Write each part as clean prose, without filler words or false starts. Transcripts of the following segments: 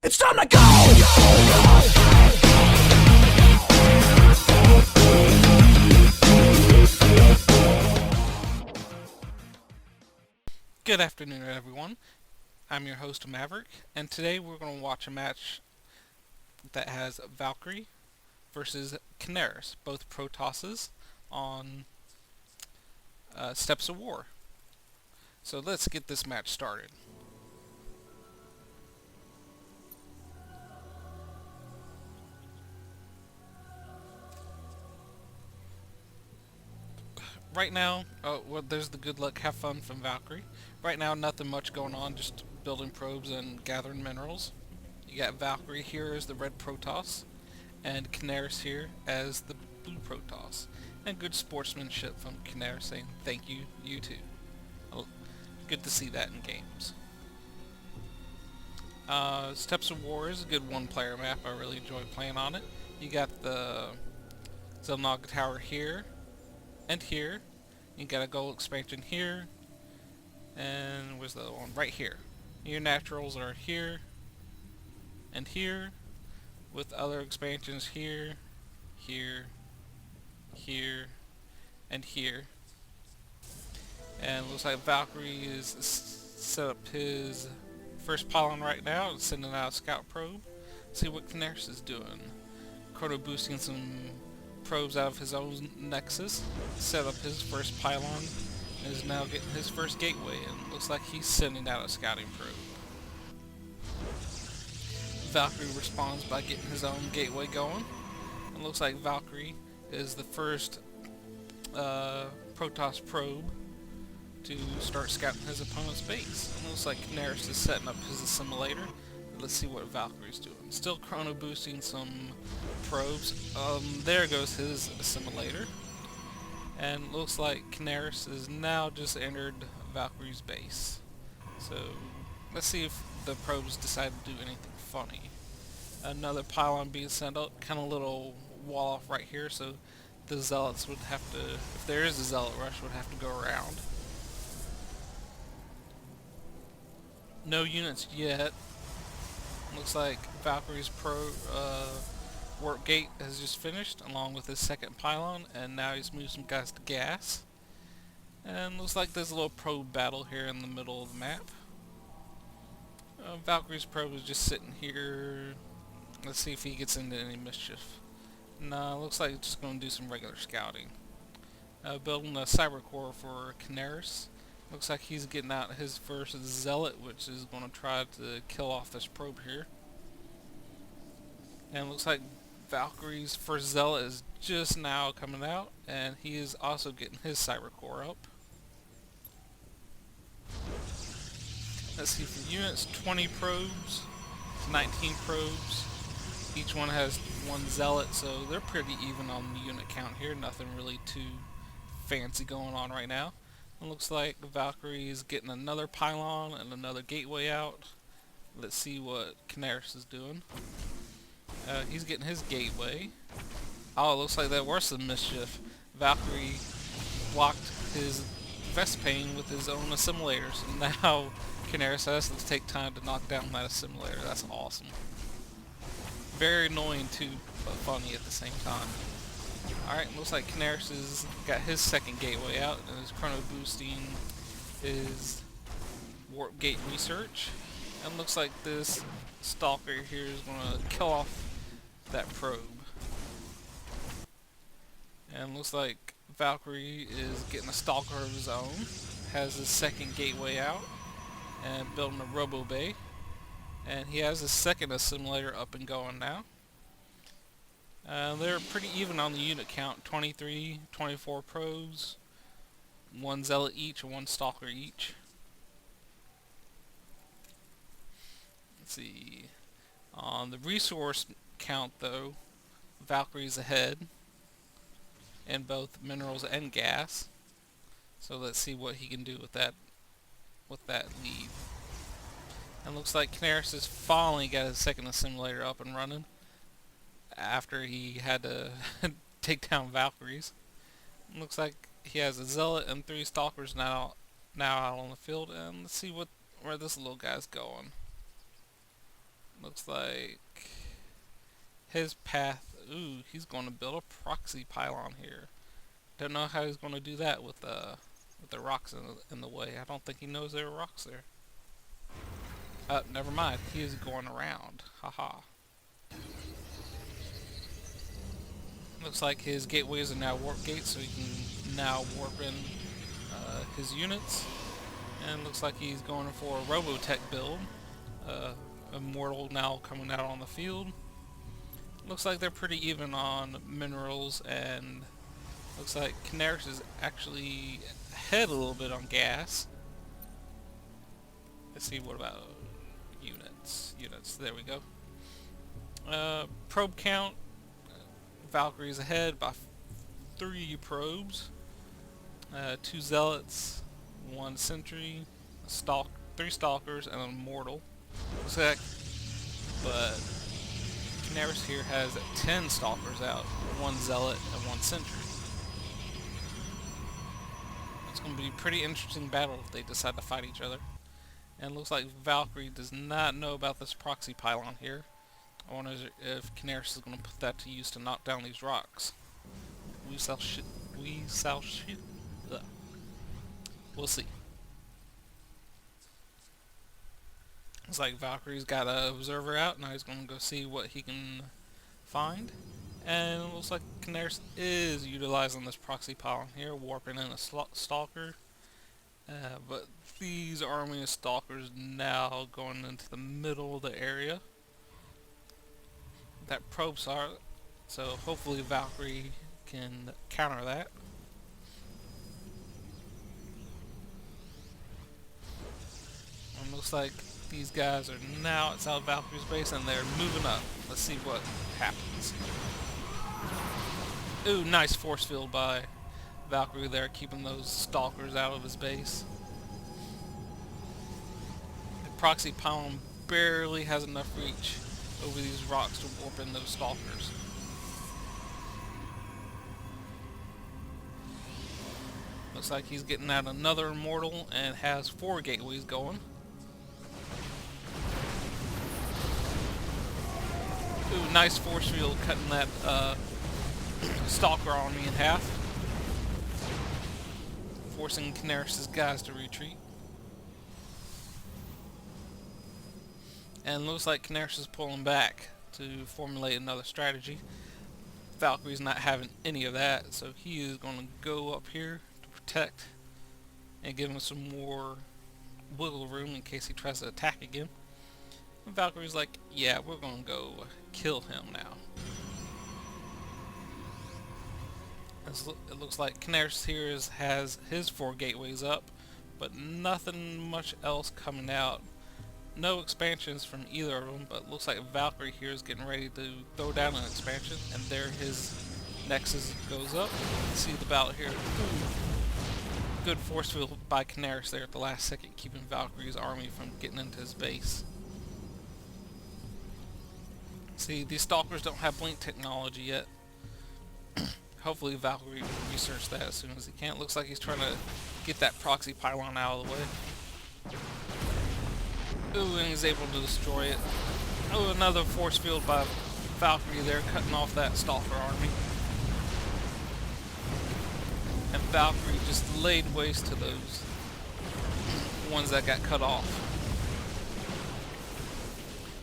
It's time to go! Good afternoon, everyone. I'm your host, Mavrick, and today we're going to watch a match that has Valkyrie versus Caneras, both Protosses on Steps of War. So let's get this match started. Right now, there's the good luck, have fun from Valkyrie. Right now, nothing much going on, just building probes and gathering minerals. You got Valkyrie here as the red Protoss, and Caneras here as the blue Protoss. And good sportsmanship from Caneras saying, thank you, you too. Good to see that in games. Steps of War is a good one-player map. I really enjoy playing on it. You got the Zelnaga Tower here, and here. You got a gold expansion here, and where's the other one? Right here. Your naturals are here, and here, with other expansions here, here, here, and here. And it looks like Valkyrie is set up his first pylon right now and sending out a scout probe. See what Caneras is doing. Chrono boosting some probes out of his own nexus, set up his first pylon, and is now getting his first gateway, and looks like he's sending out a scouting probe. Valkyrie responds by getting his own gateway going, and looks like Valkyrie is the first Protoss probe to start scouting his opponent's base. It looks like Caneras is setting up his assimilator. Let's see what Valkyrie's doing. Still chrono boosting some probes. There goes his assimilator. And looks like Caneras has now just entered Valkyrie's base. So let's see if the probes decide to do anything funny. Another pylon being sent up, kind of little wall off right here, so the zealots would have to, if there is a zealot rush, would have to go around. No units yet. Looks like Valkyrie's warp gate has just finished, along with his second pylon, and now he's moved some guys to gas. And looks like there's a little probe battle here in the middle of the map. Valkyrie's probe is just sitting here. Let's see if he gets into any mischief. No, looks like it's just going to do some regular scouting. Building a cyber core for Caneras. Looks like he's getting out his first zealot, which is going to try to kill off this probe here. And looks like Valkyrie's first zealot is just now coming out, and he is also getting his cyber core up. Let's see, for units, 20 probes, 19 probes. Each one has one zealot, so they're pretty even on the unit count here. Nothing really too fancy going on right now. It looks like Valkyrie is getting another pylon and another gateway out. Let's see what Caneras is doing. He's getting his gateway. Oh, it looks like that works some mischief. Valkyrie blocked his Vespane with his own assimilators, and now Caneras has to take time to knock down that assimilator. That's awesome. Very annoying too, but funny at the same time. Alright, looks like Caneras has got his second gateway out and is chrono boosting his warp gate research. And looks like this stalker here is going to kill off that probe. And looks like Valkyrie is getting a stalker of his own, has his second gateway out, and building a robo bay. And he has his second assimilator up and going now. They're pretty even on the unit count, 23, 24 probes, one zealot each and one stalker each. Let's see. On the resource count though, Valkyrie's ahead in both minerals and gas. So let's see what he can do with that lead. And looks like Caneras has finally got his second assimilator up and running after he had to take down Valkyries. Looks like he has a zealot and 3 stalkers now out on the field, and let's see where this little guy's going. Looks like his path. Ooh, he's going to build a proxy pylon here. Don't know how he's going to do that with the rocks in the way. I don't think he knows there are rocks there. Never mind. He is going around. Haha. Looks like his gateways are now warp gates, so he can now warp in his units. And looks like he's going for a Robotech build. Immortal now coming out on the field. Looks like they're pretty even on minerals, and looks like Caneras is actually ahead a little bit on gas. Let's see, what about units? Units, there we go. Probe count, Valkyrie's ahead by 3 probes. 2 zealots, 1 sentry, 3 stalkers, and an immortal. Looks like, but Caneras here has 10 stalkers out, 1 zealot, and 1 sentry. It's going to be a pretty interesting battle if they decide to fight each other. And it looks like Valkyrie does not know about this proxy pylon here. I wonder if Caneras is going to put that to use to knock down these rocks. We shall shoot. We'll see. Looks like Valkyrie's got an observer out. Now he's going to go see what he can find. And it looks like Caneras is utilizing this proxy pylon here, warping in a stalker. But these army of stalkers now going into the middle of the area that probes are. So hopefully Valkyrie can counter that. And looks like these guys are now outside Valkyrie's base and they're moving up. Let's see what happens. Ooh, nice force field by Valkyrie there, keeping those stalkers out of his base. The proxy pylon barely has enough reach over these rocks to warp in those stalkers. Looks like he's getting out another immortal and has 4 gateways going. Ooh, nice force field cutting that stalker army in half, forcing Caneras' guys to retreat. And looks like Caneras is pulling back to formulate another strategy. Valkyrie's not having any of that, so he is going to go up here to protect and give him some more wiggle room in case he tries to attack again. And Valkyrie's like, yeah, we're going to go kill him now. It looks like Caneras here has his 4 gateways up, but nothing much else coming out. No expansions from either of them, but looks like Valkyrie here is getting ready to throw down an expansion, and there his Nexus goes up. See the battle here. Ooh. Good force field by Caneras there at the last second, keeping Valkyrie's army from getting into his base. See, these stalkers don't have blink technology yet. Hopefully Valkyrie will research that as soon as he can. It looks like he's trying to get that proxy pylon out of the way. Ooh, and he's able to destroy it. Oh, another force field by Valkyrie there, cutting off that stalker army. And Valkyrie just laid waste to those ones that got cut off,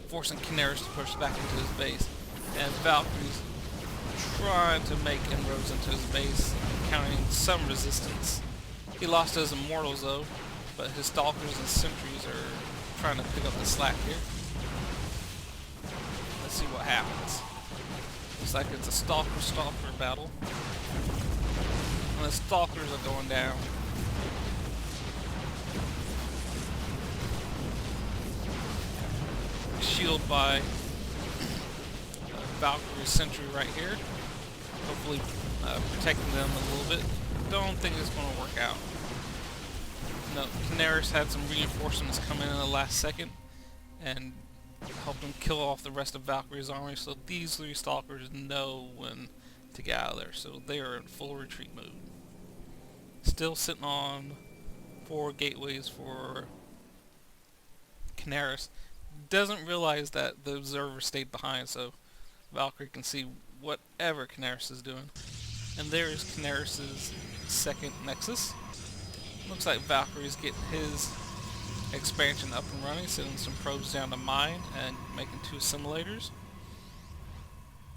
forcing Caneras to push back into his base. And Valkyrie's trying to make inroads into his base, encountering some resistance. He lost his immortals though, but his stalkers and sentries are trying to pick up the slack here. Let's see what happens. Looks like it's a stalker battle. And the stalkers are going down. Shield by Valkyrie's sentry right here. Hopefully protecting them a little bit. Don't think it's going to work out. No, Caneras had some reinforcements come in the last second and helped him kill off the rest of Valkyrie's army, so these 3 stalkers know when to get out of there, so they are in full retreat mode. Still sitting on 4 gateways for Caneras. doesn't realize that the observer stayed behind, so Valkyrie can see whatever Caneras is doing. And there is Caneras' second Nexus. Looks like Valkyrie's getting his expansion up and running, sending some probes down to mine and making 2 assimilators.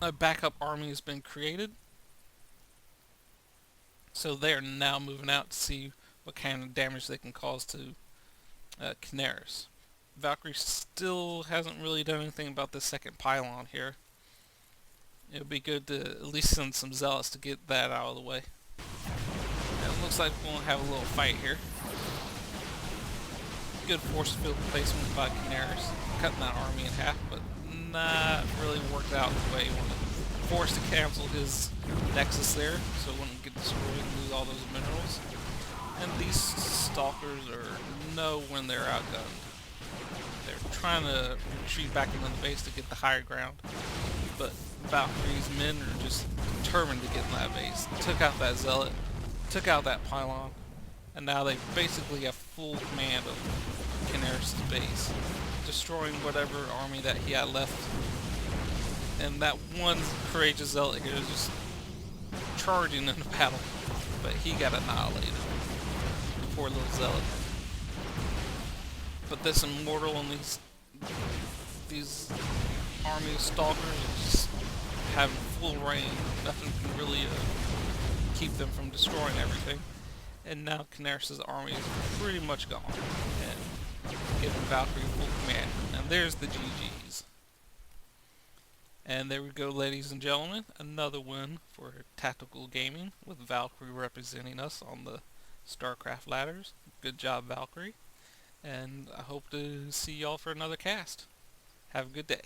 A backup army has been created, so they are now moving out to see what kind of damage they can cause to Caneras. Valkyrie still hasn't really done anything about this second pylon here. It would be good to at least send some zealots to get that out of the way. And it looks like we're going to have a little fight here. Good force field placement by Caneras, cutting that army in half, but not really worked out the way he wanted. Forced to cancel his Nexus there, so it wouldn't get destroyed and lose all those minerals. And these stalkers know when they're outgunned. They're trying to retreat back into the base to get the higher ground, but Valkyrie's men are just determined to get in that base. Took out that zealot, took out that pylon, and now they basically have full command of Caneras' base, destroying whatever army that he had left. And that one courageous zealot here is just charging in the battle, but he got annihilated. Poor little zealot. But this immortal and these army of stalkers are just having full reign. Nothing can really keep them from destroying everything. And now Caneras' army is pretty much gone, and giving Valkyrie full command. And there's the GGs. And there we go, ladies and gentlemen, another win for Tactical Gaming, with Valkyrie representing us on the StarCraft ladders. Good job, Valkyrie. And I hope to see y'all for another cast. Have a good day.